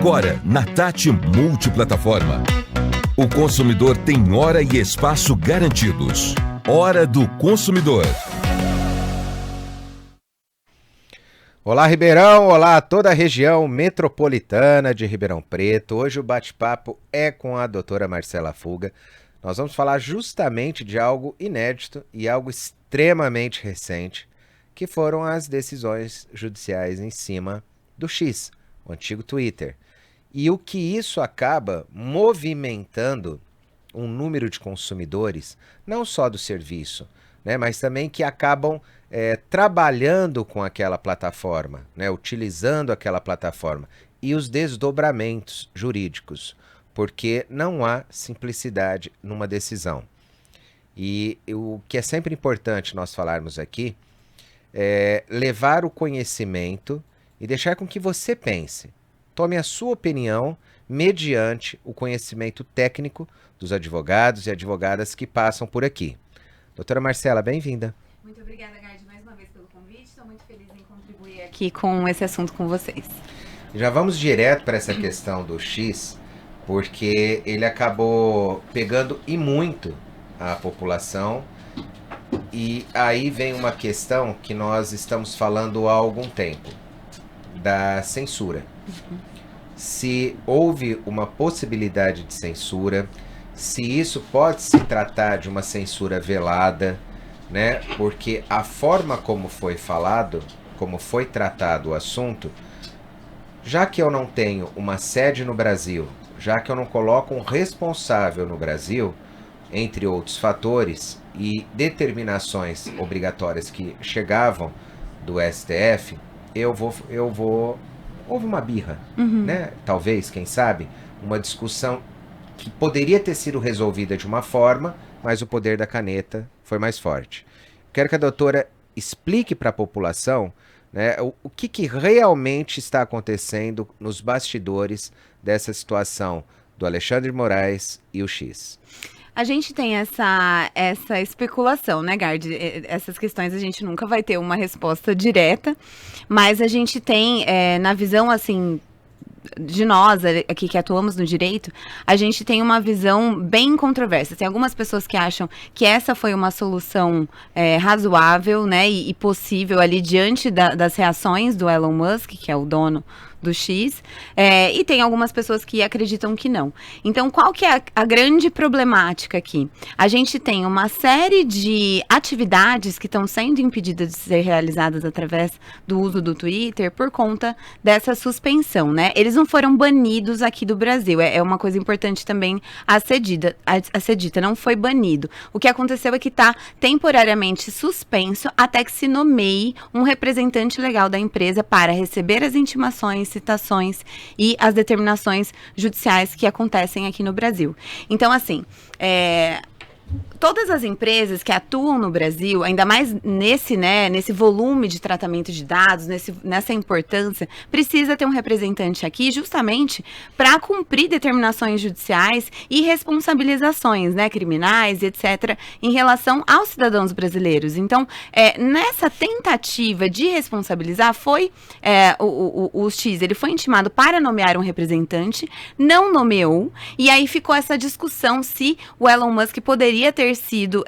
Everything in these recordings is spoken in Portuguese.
Agora, na Tati Multiplataforma. O consumidor tem hora e espaço garantidos. Hora do consumidor. Olá, Ribeirão! Olá a toda a região metropolitana de Ribeirão Preto. Hoje o bate-papo é com a doutora Marcela Fuga. Nós vamos falar justamente de algo inédito e algo extremamente recente, que foram as decisões judiciais em cima do X, o antigo Twitter. E o que isso acaba movimentando um número de consumidores, não só do serviço, né, mas também que acabam trabalhando com aquela plataforma, né, utilizando aquela plataforma, e os desdobramentos jurídicos, porque não há simplicidade numa decisão. E o que é sempre importante nós falarmos aqui é levar o conhecimento e deixar com que você pense. Tome a sua opinião mediante o conhecimento técnico dos advogados e advogadas que passam por aqui. Doutora Marcela, bem-vinda. Muito obrigada, Gard, mais uma vez pelo convite. Estou muito feliz em contribuir aqui com esse assunto com vocês. Já vamos direto para essa questão do X, porque ele acabou pegando e muito a população. E aí vem uma questão que nós estamos falando há algum tempo, da censura. Se houve uma possibilidade de censura, se isso pode se tratar de uma censura velada, né? Porque a forma como foi falado, como foi tratado o assunto, já que eu não tenho uma sede no Brasil, já que eu não coloco um responsável no Brasil, entre outros fatores e determinações obrigatórias que chegavam do STF, houve uma birra, né? Talvez, quem sabe, uma discussão que poderia ter sido resolvida de uma forma, mas o poder da caneta foi mais forte. Quero que a doutora explique para a população, né, o que realmente está acontecendo nos bastidores dessa situação do Alexandre de Moraes e o X. A gente tem essa especulação, né, Gard? Essas questões a gente nunca vai ter uma resposta direta, mas a gente tem, na visão, assim, de nós aqui que atuamos no direito, a gente tem uma visão bem controversa. Tem algumas pessoas que acham que essa foi uma solução razoável, né, e possível ali diante das reações do Elon Musk, que é o dono do X, e tem algumas pessoas que acreditam que não. Então, qual que é a grande problemática aqui? A gente tem uma série de atividades que estão sendo impedidas de ser realizadas através do uso do Twitter por conta dessa suspensão, né? Eles não foram banidos aqui do Brasil, é uma coisa importante também a ser dita, não foi banido. O que aconteceu é que está temporariamente suspenso até que se nomeie um representante legal da empresa para receber as intimações, citações e as determinações judiciais que acontecem aqui no Brasil. Então, assim, todas as empresas que atuam no Brasil, ainda mais nesse volume de tratamento de dados, nessa importância, precisa ter um representante aqui justamente para cumprir determinações judiciais e responsabilizações, né, criminais, etc., em relação aos cidadãos brasileiros. Então, nessa tentativa de responsabilizar, o X, ele foi intimado para nomear um representante, não nomeou, e aí ficou essa discussão se o Elon Musk poderia ter sido,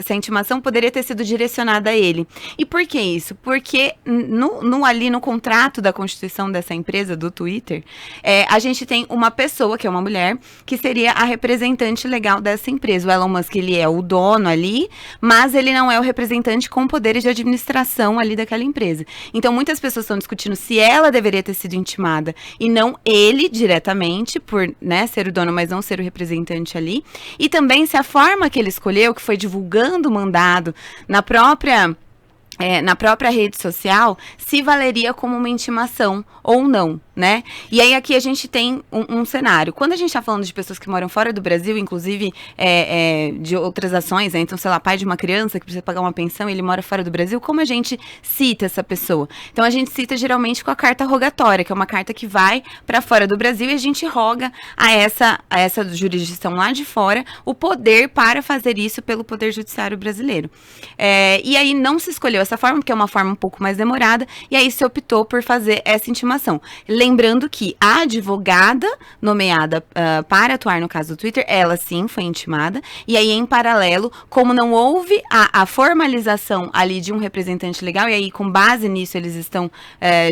se a intimação poderia ter sido direcionada a ele. E por que isso? Porque ali no contrato da constituição dessa empresa, do Twitter, a gente tem uma pessoa, que é uma mulher, que seria a representante legal dessa empresa. O Elon Musk, ele é o dono ali, mas ele não é o representante com poderes de administração ali daquela empresa. Então, muitas pessoas estão discutindo se ela deveria ter sido intimada e não ele diretamente, por, né, ser o dono, mas não ser o representante ali. E também se a forma que ele escolheu, que foi divulgando o mandado na própria rede social, se valeria como uma intimação ou não, né? E aí aqui a gente tem um cenário. Quando a gente está falando de pessoas que moram fora do Brasil, inclusive de outras ações, né? Então, sei lá, pai de uma criança que precisa pagar uma pensão e ele mora fora do Brasil, como a gente cita essa pessoa? Então, a gente cita geralmente com a carta rogatória, que é uma carta que vai para fora do Brasil e a gente roga a essa jurisdição lá de fora o poder para fazer isso pelo Poder Judiciário brasileiro. E aí não se escolheu essa forma, porque é uma forma um pouco mais demorada, e aí se optou por fazer essa intimação. lembrando que a advogada nomeada para atuar no caso do Twitter, ela sim foi intimada, e aí em paralelo, como não houve a formalização ali de um representante legal, e aí com base nisso eles estão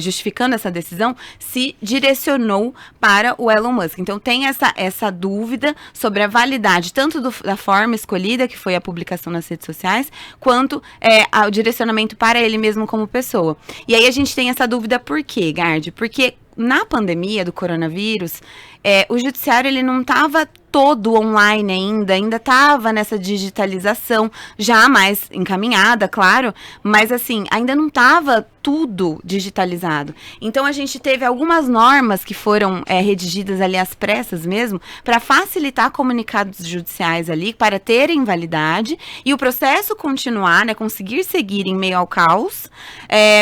justificando essa decisão, se direcionou para o Elon Musk. Então tem essa dúvida sobre a validade tanto da forma escolhida, que foi a publicação nas redes sociais, quanto o direcionamento para ele mesmo como pessoa. E aí a gente tem essa dúvida por quê, Gard? Porque na pandemia do coronavírus, o judiciário ele não estava todo online ainda estava nessa digitalização, já mais encaminhada, claro, mas assim, ainda não estava tudo digitalizado. Então a gente teve algumas normas que foram redigidas ali às pressas mesmo, para facilitar comunicados judiciais ali, para terem validade, e o processo continuar, né, conseguir seguir em meio ao caos,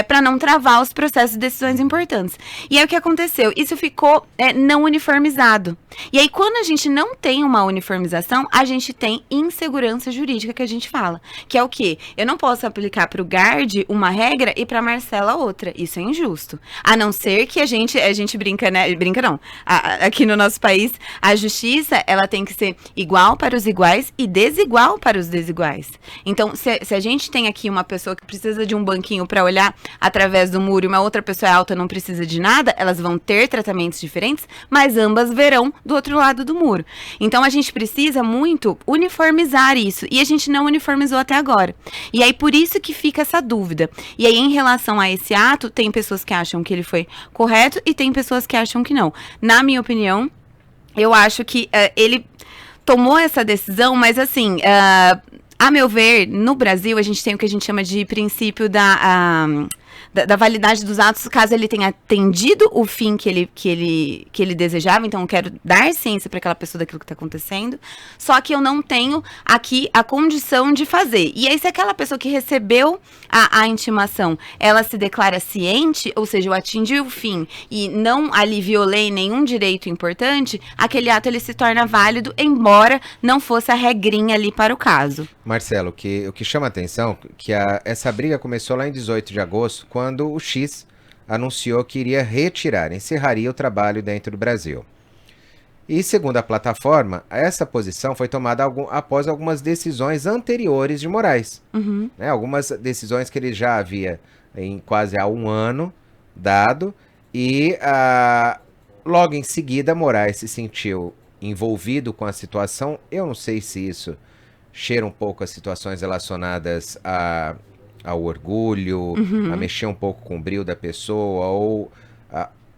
para não travar os processos de decisões importantes. E aí o que aconteceu? Isso ficou não uniformizado. E aí quando a gente não tem uma uniformização, a gente tem insegurança jurídica, que a gente fala. Que é o quê? Eu não posso aplicar para o Gard uma regra e para Marcela outra. Isso é injusto. A não ser que a gente brinca, né? Brinca não. Aqui no nosso país, a justiça, ela tem que ser igual para os iguais e desigual para os desiguais. Então, se a gente tem aqui uma pessoa que precisa de um banquinho para olhar através do muro e uma outra pessoa alta não precisa de nada, elas vão ter tratamentos diferentes, mas ambas verão do outro lado do muro. Então, a gente precisa muito uniformizar isso. E a gente não uniformizou até agora. E aí, por isso que fica essa dúvida. E aí, em relação a esse ato, tem pessoas que acham que ele foi correto e tem pessoas que acham que não. Na minha opinião, eu acho que ele tomou essa decisão, mas assim, a meu ver, no Brasil, a gente tem o que a gente chama de princípio da validade dos atos, caso ele tenha atendido o fim que ele desejava. Então eu quero dar ciência para aquela pessoa daquilo que está acontecendo, só que eu não tenho aqui a condição de fazer. E aí, se aquela pessoa que recebeu a intimação, ela se declara ciente, ou seja, eu atingi o fim e não ali violei nenhum direito importante, aquele ato ele se torna válido, embora não fosse a regrinha ali para o caso. Marcelo, o que chama a atenção é que essa briga começou lá em 18 de agosto, quando o X anunciou que iria encerraria o trabalho dentro do Brasil. E, segundo a plataforma, essa posição foi tomada após algumas decisões anteriores de Moraes. Uhum. Né? Algumas decisões que ele já havia, quase há um ano, dado, e logo em seguida Moraes se sentiu envolvido com a situação. Eu não sei se isso cheira um pouco a situações relacionadas ao orgulho, a mexer um pouco com o brio da pessoa, ou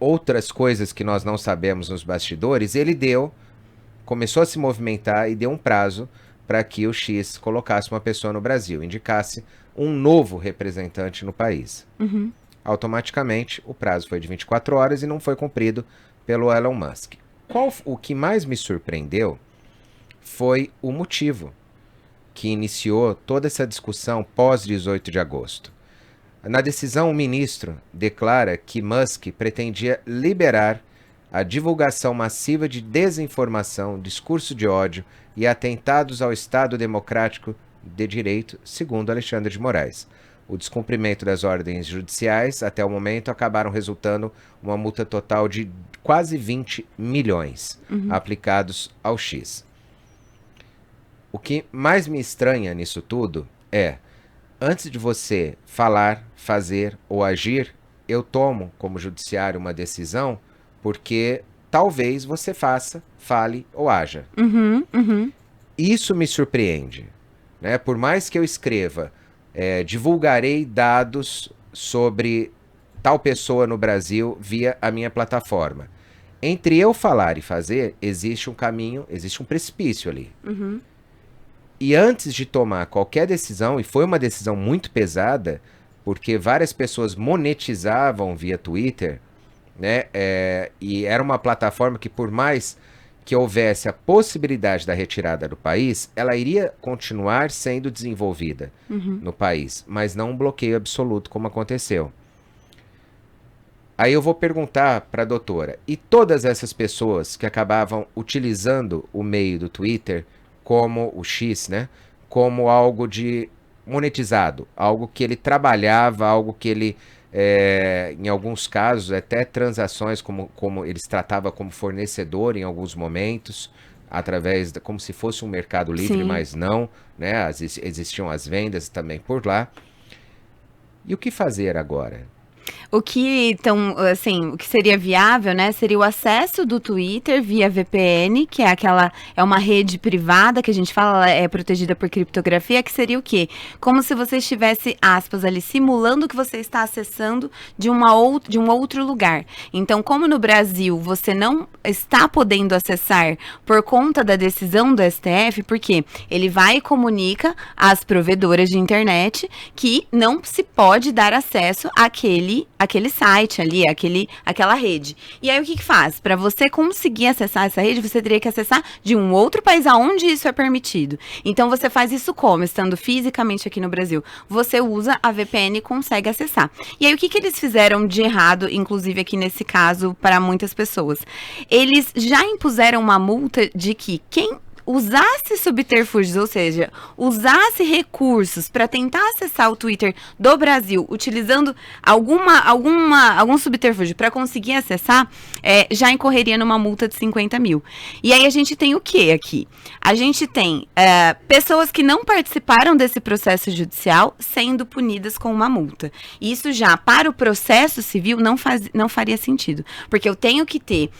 outras coisas que nós não sabemos nos bastidores. Ele começou a se movimentar e deu um prazo para que o X colocasse uma pessoa no Brasil, indicasse um novo representante no país. Uhum. Automaticamente, o prazo foi de 24 horas e não foi cumprido pelo Elon Musk. O que mais me surpreendeu foi o motivo que iniciou toda essa discussão pós 18 de agosto. Na decisão, o ministro declara que Musk pretendia liberar a divulgação massiva de desinformação, discurso de ódio e atentados ao Estado Democrático de Direito, segundo Alexandre de Moraes. O descumprimento das ordens judiciais, até o momento, acabaram resultando uma multa total de quase 20 milhões aplicados ao X. O que mais me estranha nisso tudo é, antes de você falar, fazer ou agir, eu tomo como judiciário uma decisão porque talvez você faça, fale ou haja. Isso me surpreende, né? Por mais que eu escreva, divulgarei dados sobre tal pessoa no Brasil via a minha plataforma. Entre eu falar e fazer, existe um caminho, existe um precipício ali. E antes de tomar qualquer decisão, e foi uma decisão muito pesada, porque várias pessoas monetizavam via Twitter, né? E era uma plataforma que, por mais que houvesse a possibilidade da retirada do país, ela iria continuar sendo desenvolvida no país, mas não um bloqueio absoluto como aconteceu. Aí eu vou perguntar para a doutora, e todas essas pessoas que acabavam utilizando o meio do Twitter como o X, né? Como algo de monetizado, algo que ele trabalhava, algo que ele Em alguns casos, até transações como eles tratavam como fornecedor em alguns momentos, como se fosse um mercado livre, Sim. mas não, né? Existiam as vendas também por lá. E o que fazer agora? O que, então, assim, o que seria viável, né, seria o acesso do Twitter via VPN, que é uma rede privada que a gente fala, é protegida por criptografia, que seria o quê? Como se você estivesse, aspas, ali, simulando que você está acessando de um outro lugar. Então, como no Brasil você não está podendo acessar por conta da decisão do STF, porque ele vai e comunica às provedoras de internet que não se pode dar acesso àquele site ali, aquela rede. E aí o que faz? Para você conseguir acessar essa rede, você teria que acessar de um outro país aonde isso é permitido. Então você faz isso como? Estando fisicamente aqui no Brasil. Você usa a VPN e consegue acessar. E aí o que eles fizeram de errado, inclusive aqui nesse caso, para muitas pessoas? Eles já impuseram uma multa de que quem usasse subterfúgios, ou seja, usasse recursos para tentar acessar o Twitter do Brasil, utilizando algum subterfúgio para conseguir acessar, já incorreria numa multa de 50 mil. E aí a gente tem o que aqui? A gente tem pessoas que não participaram desse processo judicial sendo punidas com uma multa. Isso já, para o processo civil, não faria sentido, porque eu tenho que ter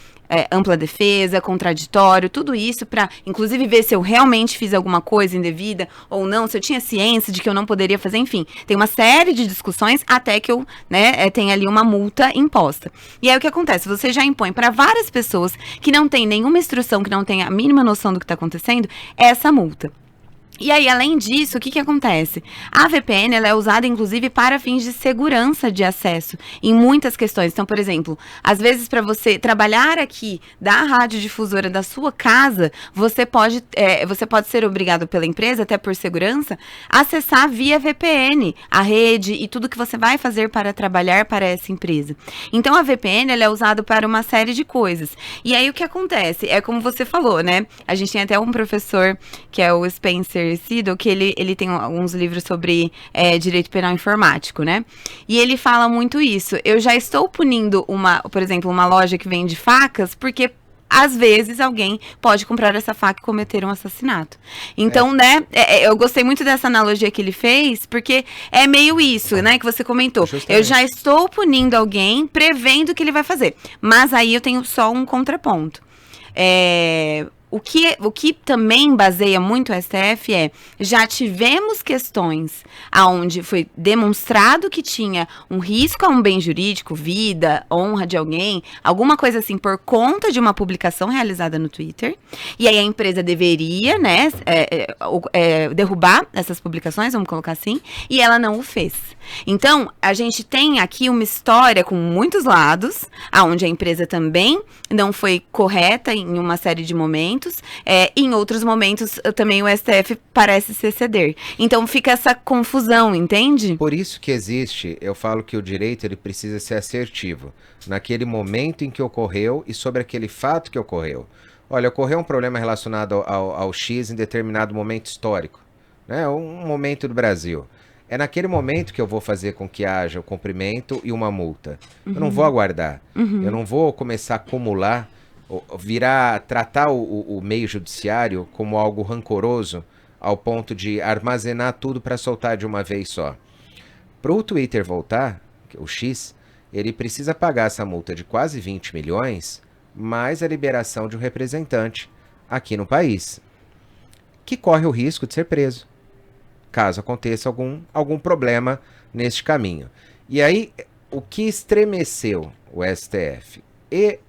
ampla defesa, contraditório, tudo isso para, inclusive, ver se eu realmente fiz alguma coisa indevida ou não, se eu tinha ciência de que eu não poderia fazer, enfim. Tem uma série de discussões até que eu, tenha ali uma multa imposta. E aí o que acontece? Você já impõe para várias pessoas que não têm nenhuma instrução, que não têm a mínima noção do que está acontecendo, essa multa. E aí, além disso, o que acontece? A VPN, ela é usada, inclusive, para fins de segurança de acesso em muitas questões. Então, por exemplo, às vezes, para você trabalhar aqui da radiodifusora da sua casa, você pode ser obrigado pela empresa, até por segurança, a acessar via VPN a rede e tudo que você vai fazer para trabalhar para essa empresa. Então, a VPN, ela é usada para uma série de coisas. E aí, o que acontece? É como você falou, né? A gente tem até um professor, que é o Spencer Sido, que ele tem alguns livros sobre direito penal informático, né? E ele fala muito isso. Eu já estou punindo por exemplo, uma loja que vende facas, porque às vezes alguém pode comprar essa faca e cometer um assassinato. Então, eu gostei muito dessa analogia que ele fez, porque é meio isso, né, que você comentou. Justamente. Eu já estou punindo alguém prevendo o que ele vai fazer. Mas aí eu tenho só um contraponto. O que também baseia muito o STF já tivemos questões onde foi demonstrado que tinha um risco a um bem jurídico, vida, honra de alguém, alguma coisa assim, por conta de uma publicação realizada no Twitter, e aí a empresa deveria, derrubar essas publicações, vamos colocar assim, e ela não o fez. Então, a gente tem aqui uma história com muitos lados, onde a empresa também não foi correta em uma série de momentos, em outros momentos também o STF parece se exceder. Então fica essa confusão, entende? Por isso que eu falo que o direito ele precisa ser assertivo naquele momento em que ocorreu e sobre aquele fato que ocorreu. Olha, ocorreu um problema relacionado ao X em determinado momento histórico, né? Um momento do Brasil. É naquele momento que eu vou fazer com que haja o cumprimento e uma multa. Uhum. Eu não vou aguardar. Uhum. Eu não vou começar a acumular, tratar o meio judiciário como algo rancoroso ao ponto de armazenar tudo para soltar de uma vez só. Para o Twitter voltar, o X, ele precisa pagar essa multa de quase 20 milhões, mais a liberação de um representante aqui no país, que corre o risco de ser preso, caso aconteça algum problema neste caminho. E aí, o que estremeceu o STF e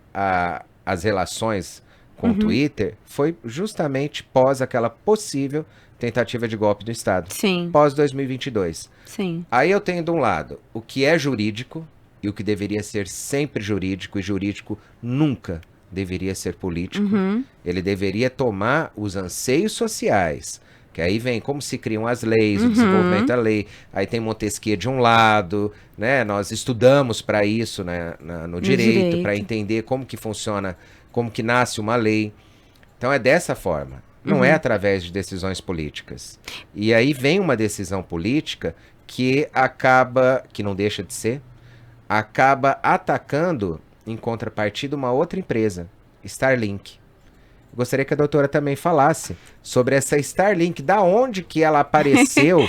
as relações com o Twitter foi justamente pós aquela possível tentativa de golpe do Estado. Sim. Pós 2022. Sim. Aí eu tenho de um lado o que é jurídico e o que deveria ser sempre jurídico, e jurídico nunca deveria ser político. Uhum. Ele deveria tomar os anseios sociais, que aí vem como se criam as leis, o desenvolvimento da lei. Aí tem Montesquieu de um lado, né? Nós estudamos para isso, né? no direito, para entender como que funciona, como que nasce uma lei. Então é dessa forma, não é através de decisões políticas. E aí vem uma decisão política que acaba, que não deixa de ser, acaba atacando, em contrapartida, uma outra empresa, Starlink. Gostaria que a doutora também falasse sobre essa Starlink, da onde que ela apareceu,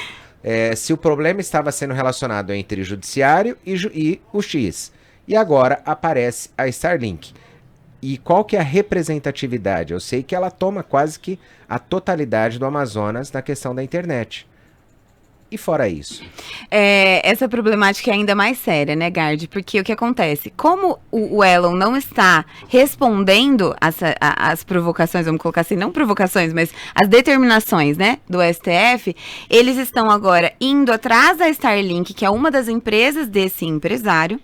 se o problema estava sendo relacionado entre judiciário e o X. E agora aparece a Starlink. E qual que é a representatividade? Eu sei que ela toma quase que a totalidade do Amazonas na questão da internet. E fora isso? Essa problemática é ainda mais séria, né, Gard? Porque o que acontece? Como o Elon não está respondendo às provocações, vamos colocar assim, não provocações, mas as determinações, né, do STF, eles estão agora indo atrás da Starlink, que é uma das empresas desse empresário,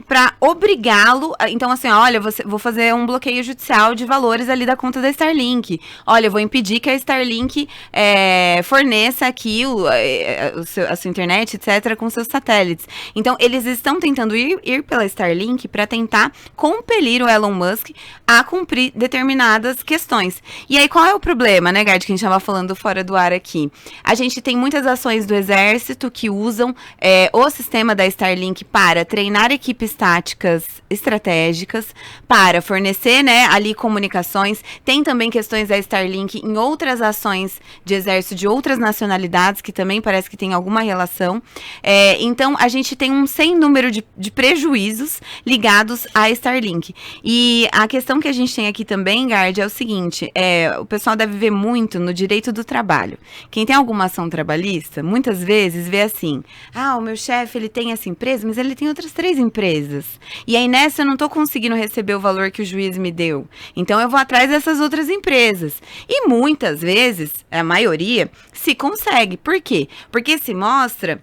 para obrigá-lo. Então, assim, olha, vou fazer um bloqueio judicial de valores ali da conta da Starlink. Olha, eu vou impedir que a Starlink forneça aqui a sua internet, etc., com seus satélites. Então, eles estão tentando ir pela Starlink para tentar compelir o Elon Musk a cumprir determinadas questões. E aí, qual é o problema, né, Gard, que a gente estava falando fora do ar aqui? A gente tem muitas ações do Exército que usam o sistema da Starlink para treinar equipes táticas estratégicas, para fornecer, né, ali comunicações. Tem também questões da Starlink em outras ações de exército de outras nacionalidades, que também parece que tem alguma relação. Então, a gente tem um sem número de prejuízos ligados à Starlink. E a questão que a gente tem aqui também, Gard, é o seguinte, o pessoal deve ver muito no direito do trabalho. Quem tem alguma ação trabalhista, muitas vezes vê assim, o meu chefe, ele tem essa empresa, mas ele tem outras 3 empresas. E aí, nessa, eu não estou conseguindo receber o valor que o juiz me deu. Então, eu vou atrás dessas outras empresas. E muitas vezes, a maioria, se consegue. Por quê? Porque se mostra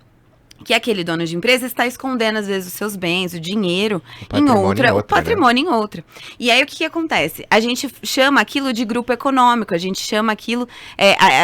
que aquele dono de empresa está escondendo, às vezes, os seus bens, o dinheiro o patrimônio em outra. E aí, o que acontece? A gente chama aquilo de grupo econômico, a gente chama aquilo,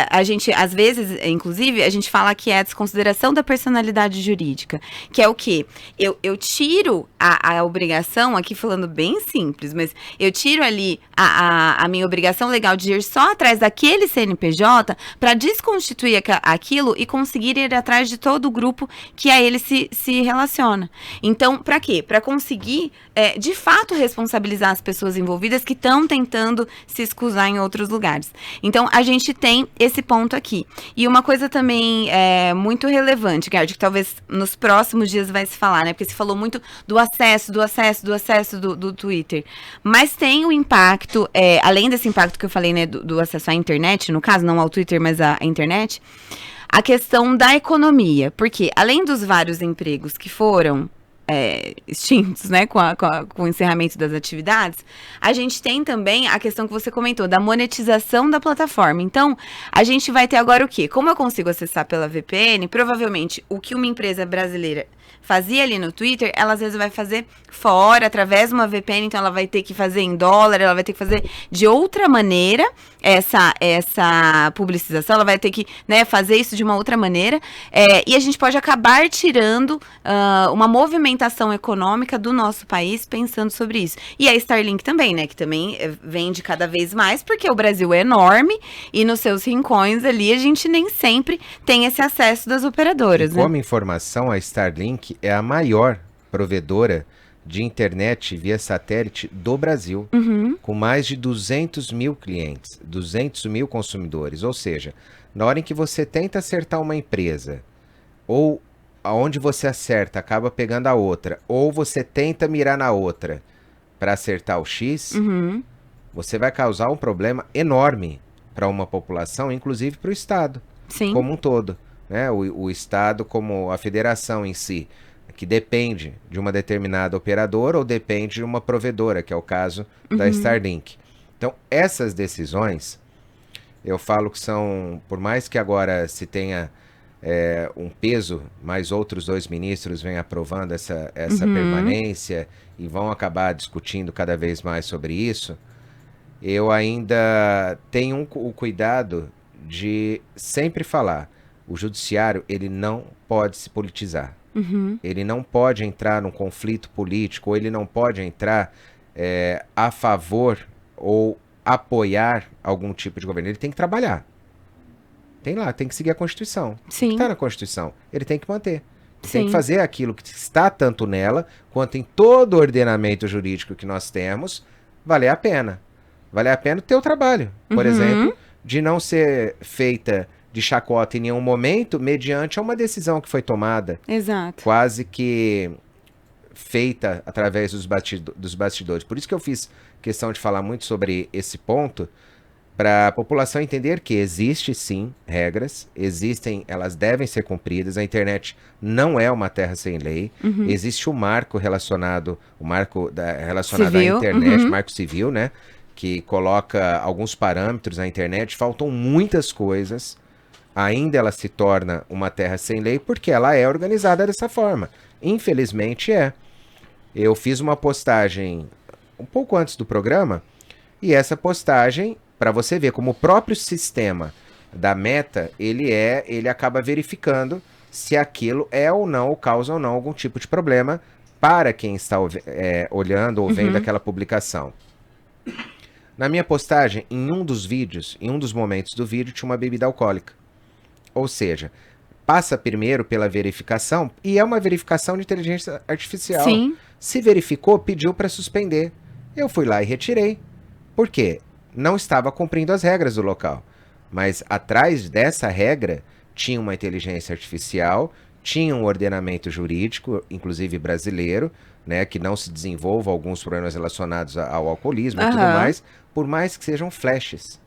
a gente, às vezes, inclusive, a gente fala que é a desconsideração da personalidade jurídica, que é o quê? Eu tiro a obrigação, aqui falando bem simples, mas eu tiro ali a minha obrigação legal de ir só atrás daquele CNPJ para desconstituir aquilo e conseguir ir atrás de todo o grupo que a ele se relaciona. Então, para quê? Para conseguir, de fato, responsabilizar as pessoas envolvidas que estão tentando se escusar em outros lugares. Então, a gente tem esse ponto aqui. E uma coisa também muito relevante, Gard, que talvez nos próximos dias vai se falar, né? Porque se falou muito do acesso do Twitter. Mas tem o impacto, além desse impacto que eu falei, né, do acesso à internet, no caso, não ao Twitter, mas à internet, a questão da economia, porque além dos vários empregos que foram extintos, né, com o encerramento das atividades, a gente tem também a questão que você comentou, da monetização da plataforma. Então, a gente vai ter agora o quê? Como eu consigo acessar pela VPN, provavelmente o que uma empresa brasileira fazia ali no Twitter, ela às vezes vai fazer fora, através de uma VPN, então ela vai ter que fazer em dólar, ela vai ter que fazer de outra maneira essa publicização, ela vai ter que, né, fazer isso de uma outra maneira, e a gente pode acabar tirando uma movimentação econômica do nosso país pensando sobre isso. E a Starlink também, né, que também vende cada vez mais, porque o Brasil é enorme e nos seus rincões ali a gente nem sempre tem esse acesso das operadoras. E como informação, a Starlink é a maior provedora de internet via satélite do Brasil, com mais de 200 mil clientes, 200 mil consumidores. Ou seja, na hora em que você tenta acertar uma empresa, ou aonde você acerta acaba pegando a outra, ou você tenta mirar na outra para acertar o X, você vai causar um problema enorme para uma população, inclusive para o Estado como um todo, né? O Estado como a federação em si, que depende de uma determinada operadora ou depende de uma provedora, que é o caso da Starlink. Então, essas decisões, eu falo que são, por mais que agora se tenha um peso, mas outros 2 ministros vêm aprovando essa permanência e vão acabar discutindo cada vez mais sobre isso, eu ainda tenho o cuidado de sempre falar, o judiciário, ele não pode se politizar. Ele não pode entrar num conflito político, ou ele não pode entrar a favor ou apoiar algum tipo de governo. Ele tem que trabalhar. Tem que seguir a Constituição. Sim. Está na Constituição. Ele tem que manter. Tem que fazer aquilo que está tanto nela, quanto em todo o ordenamento jurídico que nós temos, valer a pena. Valer a pena o teu trabalho, por exemplo, de não ser feita de chacota em nenhum momento, mediante a uma decisão que foi tomada. Exato. Quase que feita através dos bastidores. Por isso que eu fiz questão de falar muito sobre esse ponto, para a população entender que existe sim regras, elas devem ser cumpridas, a internet não é uma terra sem lei, existe o marco relacionado à internet, marco civil, né, que coloca alguns parâmetros à internet, faltam muitas coisas, ainda ela se torna uma terra sem lei porque ela é organizada dessa forma, infelizmente é. Eu fiz uma postagem um pouco antes do programa, e essa postagem, para você ver como o próprio sistema da Meta, ele acaba verificando se aquilo é ou não, ou causa ou não algum tipo de problema para quem está olhando ou vendo aquela publicação. Na minha postagem, em um dos momentos do vídeo, tinha uma bebida alcoólica. Ou seja, passa primeiro pela verificação, e é uma verificação de inteligência artificial. Sim. Se verificou, pediu para suspender. Eu fui lá e retirei. Por quê? Não estava cumprindo as regras do local. Mas atrás dessa regra tinha uma inteligência artificial, tinha um ordenamento jurídico, inclusive brasileiro, né, que não se desenvolva alguns problemas relacionados ao alcoolismo e tudo mais, por mais que sejam flashes.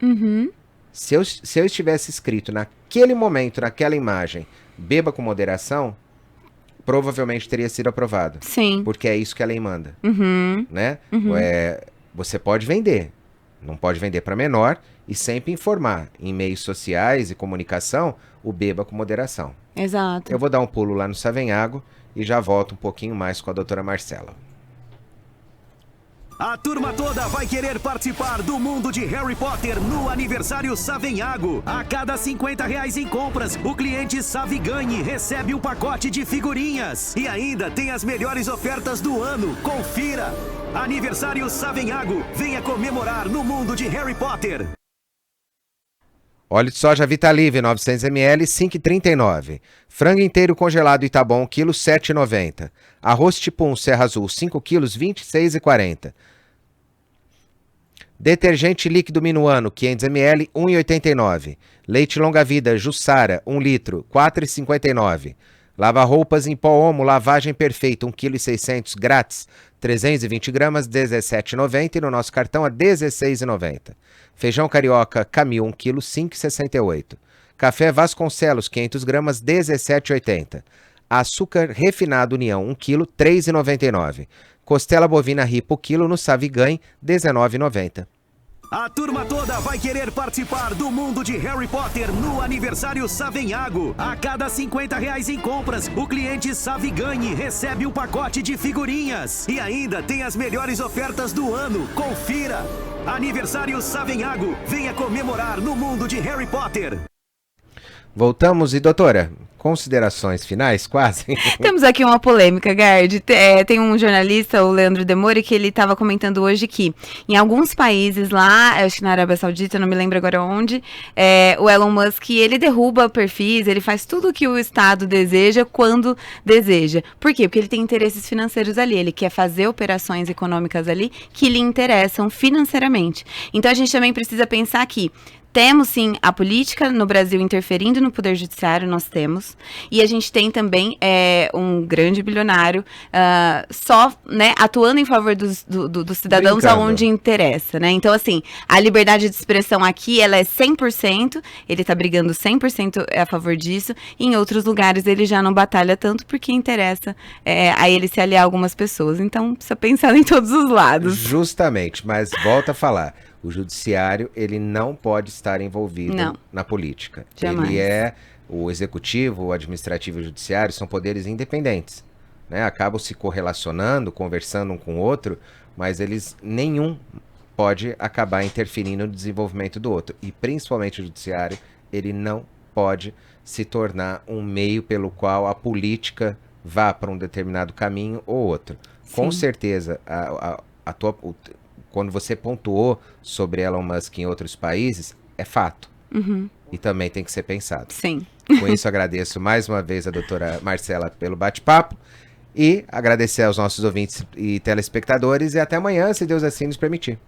Se eu estivesse escrito naquele momento, naquela imagem, beba com moderação, provavelmente teria sido aprovado. Sim. Porque é isso que a lei manda. Né? Você pode vender, não pode vender para menor, e sempre informar em meios sociais e comunicação o beba com moderação. Exato. Eu vou dar um pulo lá no Savenhago e já volto um pouquinho mais com a doutora Marcela. A turma toda vai querer participar do mundo de Harry Potter no aniversário Savenhago. A cada R$50 em compras, o cliente Saviganhe recebe um pacote de figurinhas. E ainda tem as melhores ofertas do ano. Confira! Aniversário Savenhago. Venha comemorar no mundo de Harry Potter. Óleo de soja Vitalive, 900 ml, 5,39. Frango inteiro congelado Itabom, quilo 7,90. Arroz Tipum Serra Azul, 5 quilos, 26,40. Detergente líquido Minuano, 500 ml, 1,89. Leite longa vida Jussara, 1 litro, 4,59. Lava-roupas em pó Omo, lavagem perfeita, 1,6 kg grátis, 320 gramas, 17,90 e no nosso cartão a 16,90. Feijão carioca Camil, 1 kg, 5,68. Café Vasconcelos, 500 gramas, 17,80. Açúcar refinado União, 1 kg, 3,99. Costela bovina Ripo, quilo no Saviganhe, 19,90. A turma toda vai querer participar do mundo de Harry Potter no aniversário Savenhago. A cada R$50 em compras, o cliente Saviganhe recebe um pacote de figurinhas. E ainda tem as melhores ofertas do ano. Confira! Aniversário Savenhago. Venha comemorar no mundo de Harry Potter. Voltamos e, doutora, considerações finais, quase? Temos aqui uma polêmica, Gard. Tem um jornalista, o Leandro Demore, que ele estava comentando hoje que em alguns países lá, acho que na Arábia Saudita, não me lembro agora onde, o Elon Musk, ele derruba perfis, ele faz tudo o que o Estado deseja quando deseja. Por quê? Porque ele tem interesses financeiros ali, ele quer fazer operações econômicas ali que lhe interessam financeiramente. Então a gente também precisa pensar que temos, sim, a política no Brasil interferindo no Poder Judiciário, nós temos. E a gente tem também um grande bilionário só, né, atuando em favor dos cidadãos aonde interessa, né? Então, assim, a liberdade de expressão aqui, ela é 100%, ele tá brigando 100% a favor disso. E em outros lugares ele já não batalha tanto porque interessa a ele se aliar a algumas pessoas. Então, precisa pensar em todos os lados. Justamente, mas volta a falar. O judiciário, ele não pode estar envolvido na política. Jamais. Ele o executivo, o administrativo e o judiciário são poderes independentes, né? Acabam se correlacionando, conversando um com o outro, mas nenhum pode acabar interferindo no desenvolvimento do outro. E principalmente o judiciário, ele não pode se tornar um meio pelo qual a política vá para um determinado caminho ou outro. Sim. Com certeza, quando você pontuou sobre Elon Musk em outros países, é fato. E também tem que ser pensado. Sim, Com isso, agradeço mais uma vez a doutora Marcela pelo bate-papo e agradecer aos nossos ouvintes e telespectadores e até amanhã, se Deus assim nos permitir.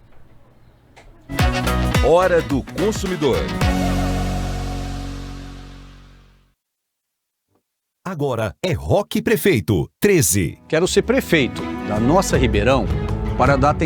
Hora do Consumidor. Agora é Roque Prefeito 13. Quero ser prefeito da nossa Ribeirão para dar atenção